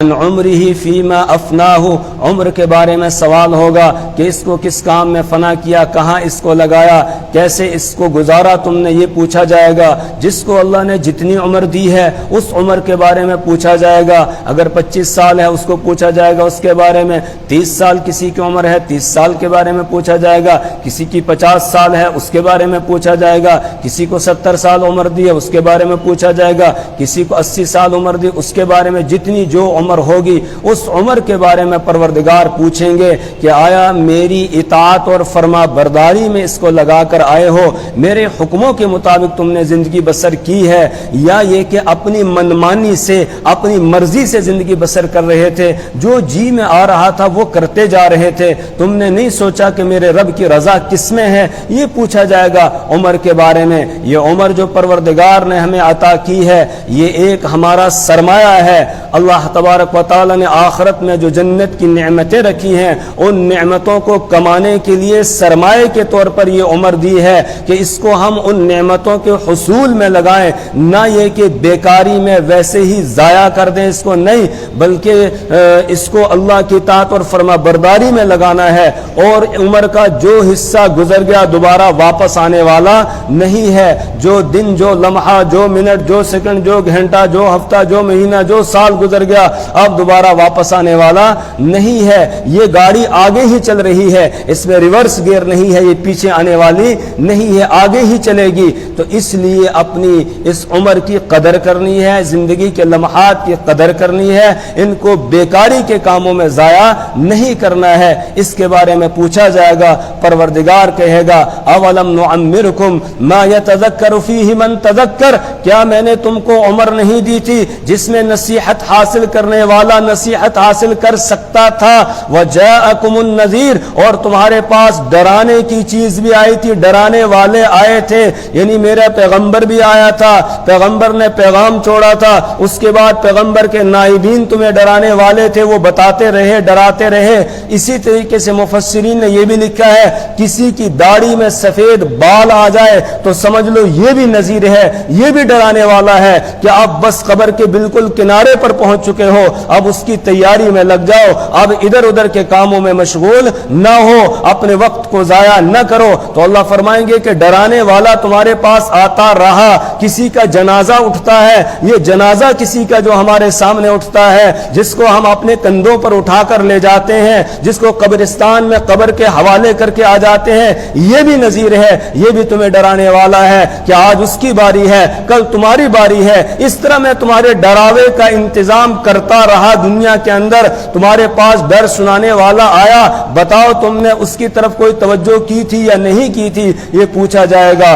عمرہ فیما افناہ، عمر کے بارے میں سوال ہوگا کہ اس کو کس کام میں فنا کیا، کہاں اس کو لگایا، کیسے اس کو گزارا تم نے، یہ پوچھا جائے گا۔ جس کو اللہ نے جتنی عمر دی ہے اس عمر کے بارے میں پوچھا جائے گا۔ اگر 25 سال ہے اس کو پوچھا جائے گا اس کے بارے میں، 30 سال کسی کی عمر ہے 30 سال کے بارے میں پوچھا جائے گا، کسی کی 50 سال ہے اس کے بارے میں پوچھا جائے گا، کسی کو 70 سال عمر دی ہے اس کے بارے میں پوچھا جائے گا، کسی کو 80 سال عمر دی اس کے بارے میں، جتنی جو عمر ہوگی اس عمر کے بارے میں پروردگار پوچھیں گے کہ آیا میری اطاعت اور فرما برداری میں اس کو لگا کر آئے ہو، میرے حکموں کے مطابق تم نے زندگی بسر کی ہے، یا یہ کہ اپنی منمانی سے اپنی مرضی سے زندگی بسر کر رہے تھے، جو جی میں آ رہا تھا وہ کرتے جا رہے تھے، تم نے نہیں سوچا کہ میرے رب کی رضا کس میں ہے۔ یہ پوچھا جائے گا عمر کے بارے میں۔ یہ عمر جو پروردگار نے ہمیں عطا کی ہے یہ ایک ہمارا سرمایہ ہے۔ اللہ تبارک و تعالی نے آخرت میں جو جنت کی نعمتیں رکھی ہیں ان نعمتوں کو کمانے کے لیے سرمایہ کے طور پر یہ عمر دی ہے کہ اس کو ہم ان نعمتوں کے حصول میں لگائیں، نہ یہ کہ بیکاری میں ویسے ہی ضائع کر دیں اس کو، نہیں، بلکہ اس کو اللہ کی اطاعت اور فرما برداری میں لگانا ہے۔ اور عمر کا جو حصہ گزر گیا دوبارہ واپس آنے والا نہیں ہے۔ جو دن، جو لمحہ، جو منٹ، جو سیکنڈ، جو گھنٹہ، جو ہفتہ، جو مہینہ، جو سال گزر گیا اب دوبارہ واپس آنے والا نہیں ہے۔ یہ گاڑی آگے ہی چل رہی ہے، اس میں ریورس گیئر نہیں ہے، یہ پیچھے آنے والی نہیں ہے، آگے ہی چلے گی۔ تو اس لیے اپنی اس عمر کی قدر کرنی ہے، زندگی کے لمحات کی قدر کرنی ہے، ان کو بیکاری کے کاموں میں ضائع نہیں کرنا ہے۔ اس کے بارے میں پوچھا جائے گا، پروردگار کہے گا اولم نعمرکم ما یتذکر فیہ من تذکر، کیا میں نے تم کو عمر نہیں دی تھی جس میں نصیحت حاصل کرنے والا نصیحت حاصل کر سکتا تھا، وجاءکم النذیر، اور تمہارے پاس ڈرانے کی چیز بھی آئی تھی، ڈرانے والے آئے تھے، یعنی میرا پیغمبر بھی آیا تھا، پیغمبر نے پیغام چھوڑا تھا، اس کے بعد پیغمبر کے نائبین تمہیں ڈرانے والے تھے، وہ بتاتے رہے، ڈراتے رہے۔ اسی طریقے سے مفسرین نے یہ بھی لکھا ہے کسی کی داڑھی میں سفید بال آ جائے تو سمجھ لو یہ بھی نذیر ہے، یہ بھی ڈرانے والا ہے کہ اب بس قبر کے بالکل کنارے پر پہنچ چکے ہو، اب اس کی تیاری میں لگ جاؤ، اب ادھر ادھر کے کاموں میں مشغول نہ ہو، اپنے وقت کو ضائع نہ کرو۔ تو اللہ فرمائیں گے کہ ڈرانے والا تمہارے پاس آتا رہا، کسی کا جنازہ اٹھتا ہے، یہ جنازہ کسی کا جو ہمارے سامنے اٹھتا ہے، جس کو ہم اپنے کندھوں پر اٹھا کر لے جاتے ہیں، جس کو قبرستان میں قبر کے حوالے کر کے آ جاتے ہیں، یہ بھی نذیر ہے، یہ بھی تمہیں ڈرانے والا ہے کہ آج اس کی باری ہے، کل تمہاری باری ہے۔ اس طرح میں تمہارے ڈراوے کا انتظام کرتا رہا دنیا کے اندر، تمہارے پاس ڈر سنانے والا آیا، بتاؤ تم نے اس کی طرف کوئی توجہ کی تھی یا نہیں کی تھی، یہ پوچھا جائے گا۔